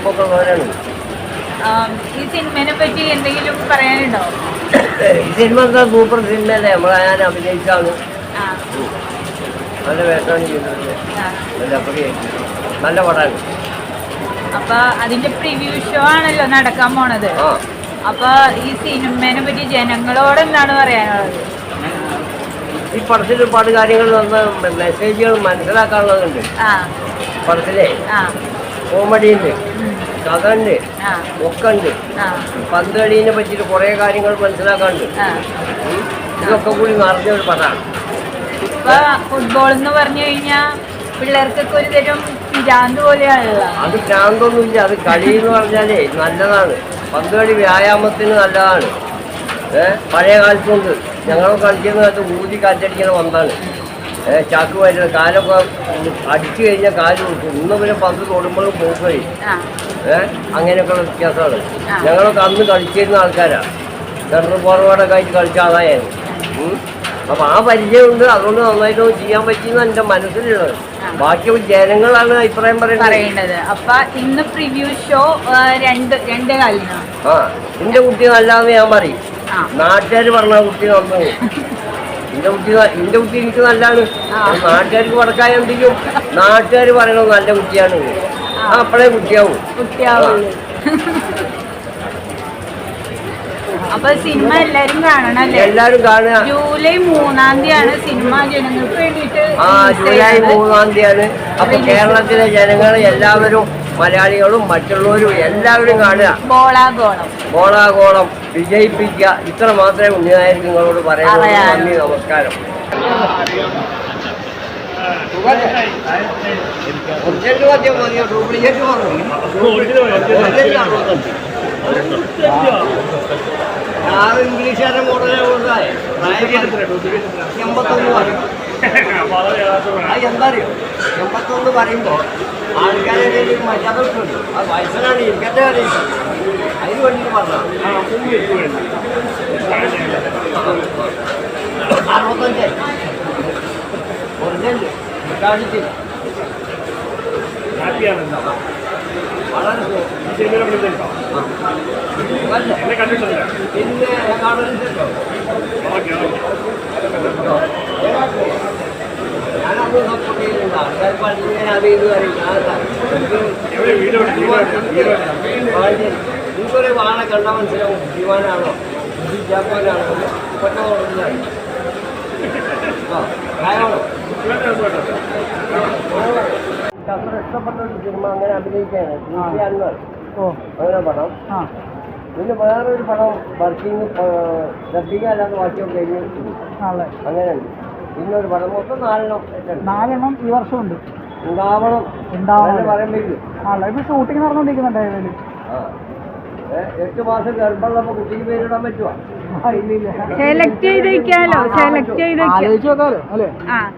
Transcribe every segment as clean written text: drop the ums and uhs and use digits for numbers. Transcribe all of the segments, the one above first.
പഠിപ്പൊക്കെ ഉള്ളവരാണ്. ഈ സിനിമയെ പറ്റി എന്തെങ്കിലും പറയാനുണ്ടോ? ഈ സിനിമ എന്താ സൂപ്പർ സിനിമയല്ലേ, ഞാൻ അഭിനയിച്ചാണ്. നല്ല വേഷമാണ് ചെയ്യുന്നത്, നല്ല അഭിനയിച്ചു, നല്ല പടമാണ്. അപ്പൊ അതിന്റെ പ്രിവ്യൂ ഷോ ആണല്ലോ നടക്കാൻ പോണത്. അപ്പൊ ഈ സിനിമയെ പറ്റി ജനങ്ങളോട് എന്താണ് പറയാനുള്ളത്? ഈ പടത്തിൽ ഒരുപാട് കാര്യങ്ങൾ മെസ്സേജുകൾ മനസ്സിലാക്കാനുള്ളതുണ്ട്. പടത്തിലെ കോമഡി ഉണ്ട്, കഥ ഉണ്ട്, ഒക്കെ ഉണ്ട്. പന്ത് കളീനെ പറ്റിയിട്ട് കുറേ കാര്യങ്ങൾ മനസ്സിലാക്കാനുണ്ട്. ഇതൊക്കെ കൂടി നിറഞ്ഞൊരു പടമാണ്. ഇപ്പൊ ഫുട്ബോൾ എന്ന് പറഞ്ഞു കഴിഞ്ഞാൽ പിള്ളേർക്കൊക്കെ ഒരു തരം ഭ്രാന്ത് പോലെയാണല്ലോ. അത് ഭ്രാന്തൊന്നുമില്ല, അത് കളി എന്ന് പറഞ്ഞാലേ നല്ലതാണ്. പന്ത് കളി വ്യായാമത്തിന് നല്ലതാണ്. പഴയ കാലത്തുണ്ട് ഞങ്ങളൊക്കെ കളിക്കുന്ന കാലത്ത് ഊതി കാറ്റടിക്കുന്ന പന്താണ്. ചാക്ക് വായിട്ട് കാലൊക്കെ അടിച്ചു കഴിഞ്ഞാൽ കാല് കൊടുക്കും. ഇന്ന് പിന്നെ പന്ത് തൊടുമ്പോഴും പോയി. അങ്ങനെയൊക്കെയുള്ള വ്യത്യാസമാണ്. ഞങ്ങളൊക്കെ അന്ന് കളിച്ചിരുന്ന ആൾക്കാരാണ്. സെൻട്രൽ ഫോർവേഡൊക്കെ ആയിട്ട് കളിച്ച ആളായിരുന്നു. അപ്പം ആ പരിചയമുണ്ട്, അതുകൊണ്ട് നന്നായിട്ട് ചെയ്യാൻ പറ്റിയെന്ന് എൻ്റെ മനസ്സിലുള്ളത്. ബാക്കി ജനങ്ങളാണ് അഭിപ്രായം പറയുന്നത്. അപ്പൊ ഇന്ന് പ്രിവ്യൂ ഷോ രണ്ട് കാലിനാണ്. എന്റെ കുട്ടി നല്ലതെന്ന് ഞാൻ പറയും. നാട്ടുകാർ പറഞ്ഞ കുട്ടി നന്നു. എന്റെ കുട്ടി എനിക്ക് നല്ലതാണ്. നാട്ടുകാർക്ക് പടക്കാൻ എന്തെങ്കിലും നാട്ടുകാർ പറയണത് നല്ല കുട്ടിയാണ്. അപ്പോഴേ കുട്ടിയാവും. അപ്പൊ സിനിമ എല്ലാരും കാണണം. എല്ലാരും കാണുക. ജൂലൈ 3-ാം തീയതിയാണ് സിനിമ ജനങ്ങൾക്ക് വേണ്ടിയിട്ട്. ജൂലൈ 3-ാം തീയതിയാണ്. അപ്പൊ കേരളത്തിലെ ജനങ്ങൾ എല്ലാവരും, മലയാളികളും മറ്റുള്ളവരും എല്ലാവരും കാണുക. ബോളാഗോളം വിജയിപ്പിക്കുക. ഇത്ര മാത്രമേ ഉണ്ണിനായർ നിങ്ങളോട് പറയുള്ളൂ. നന്ദി, നമസ്കാരം. ഞാൻ ഇംഗ്ലീഷുകാരുടെ മോഡലെ കൊടുത്താൽ 81 പറയും. അത് എന്താ അറിയോ, 81 പറയുമ്പോൾ ആൾക്കാരെ മര്യാദ കിട്ടുമല്ലോ. അത് വയസ്സനാണ്, എനിക്കെന്റെ കാര്യം അതിന് വേണ്ടിയിട്ട് പറഞ്ഞ 65 ഒറിജിനൽ കാണിച്ചില്ല. വളരെ പിന്നെ കാണുന്നുണ്ടോ? ഞാനത് സപ്പോർട്ട് ചെയ്യുന്നുണ്ട്. ആൾക്കാർ പണ്ടിങ്ങനെ അത് ഇത് പറയും. നിങ്ങൾക്കൊരു വാള കണ്ടാൽ മനസ്സിലാവും ജീവാനാണോ ജാപ്പാനാണോ പെട്ടെന്ന്. പ്രായമാണോ? അത്ര ഇഷ്ടപ്പെട്ട ഒരു സിനിമ അങ്ങനെ അഭിനയിക്കാണ്. അങ്ങനെ പടം. പിന്നെ വേറൊരു പടം വർക്കിംഗ് ഡബിങ് അല്ലാതെ ബാക്കിയൊക്കെ കഴിഞ്ഞ് അങ്ങനെയുണ്ട്. പിന്നൊരു പടം മൊത്തം 4 ഈ വർഷമുണ്ട്. ഉണ്ടാവണം പറയുമ്പോഴേക്കും. ഇപ്പൊ ഷൂട്ടിംഗ് നടന്നുകൊണ്ടിരിക്കുന്നുണ്ട്. 8 മാസം ഗർഭമുള്ളപ്പോ കുട്ടിക്ക് പേരിടാൻ പറ്റുമോ? സെലക്ട് ചെയ്തേക്കാലോ.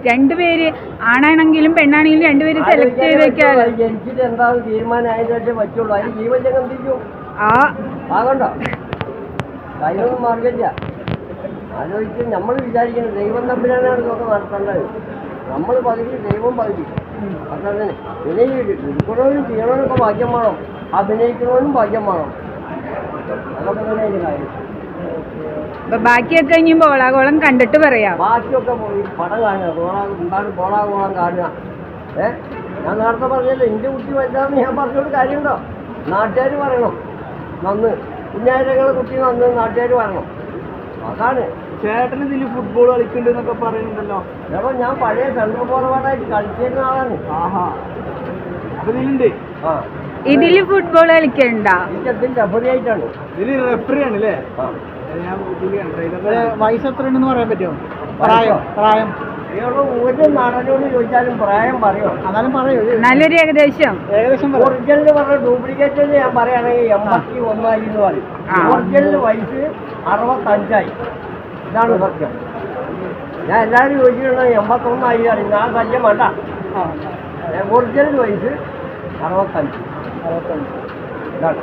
രണ്ടുപേര് ആണാണെങ്കിലും പെണ്ണാണെങ്കിലും രണ്ടുപേര് സെലക്ട് ചെയ്തേക്കാലോ. ജനിച്ചിട്ട് എന്താണെന്ന് തീരുമാനമായിട്ടേ പറ്റുള്ളൂ. അതിന് ജീവൻ ചങ്ങന്തിക്കും ആകണ്ടോ? അതിനൊന്നും മാർഗമില്ല. ആലോചിച്ച് നമ്മൾ വിചാരിക്കുന്നത് ദൈവം തമ്മിലാണ് ഇതൊക്കെ നടത്തേണ്ടത്. നമ്മൾ പകുതി, ദൈവം പകുതി. അത്രതന്നെ. പിന്നെ ഈ എടുക്കണവനും ചെയ്യണവനൊക്കെ ഭാഗ്യം വേണം, അഭിനയിക്കണവനും ഭാഗ്യം വേണം. അതൊക്കെ തന്നെ അതിൻ്റെ കാര്യം. ബാക്കിയൊക്കെ ഇനി ബോളാഗോളം കണ്ടിട്ട് പറയാം. ബാക്കിയൊക്കെ പടം കാണുക, എന്താണ് ബോളാഗോളം കാണുക. ഞാൻ നേരത്തെ പറഞ്ഞല്ലോ, എൻ്റെ കുട്ടി വലുതാന്ന് ഞാൻ പറഞ്ഞോണ്ട് കാര്യമുണ്ടോ? നാട്ടുകാർ പറയണം നന്ന്. കുഞ്ഞായിരങ്ങളെ കുട്ടി നന്ന് നാട്ടുകാർ പറയണം. അതാണ്. ചേട്ടന് ഇതിൽ ഫുട്ബോൾ കളിക്കുന്നുണ്ട് എന്നൊക്കെ പറയുന്നുണ്ടല്ലോ. അപ്പോൾ ഞാൻ പഴയ സെൻട്രൽ ഫോർവേഡായിട്ട് കളിച്ചിരുന്ന ആളാണ്. അപ്പൊ ഇതിലുണ്ട്. ഇതില് ഫുട്ബോൾ കളിക്കണ്ട. ഇതിന്റെ റെഫറി ആയിട്ടാണ്. ഇതില് റെഫറി ആണ് അല്ലേ? വയസ്സ് എത്ര ഉണ്ടെന്ന് പറയാൻ പറ്റുമോ? പ്രായം ഒരു നടനോട് ചോദിച്ചാലും പ്രായം പറയോ? എന്നാലും പറയൂ. നല്ലൊരു ഏകദേശം ഒറിജിനൽ പറഞ്ഞ ഡ്യൂപ്ലിക്കേറ്റ് ഞാൻ പറയുകയാണെങ്കിൽ 81 എന്ന് പറയും. ഒറിജിനൽ വയസ്സ് 65. ഇതാണ് സത്യം. ഞാൻ എല്ലാവരും ചോദിച്ചിട്ടുണ്ടെങ്കിൽ 81 അറിയും. ഞാൻ സത്യം വേണ്ട. ഒറിജിനൽ വയസ്സ് 65. ഇതാണ്.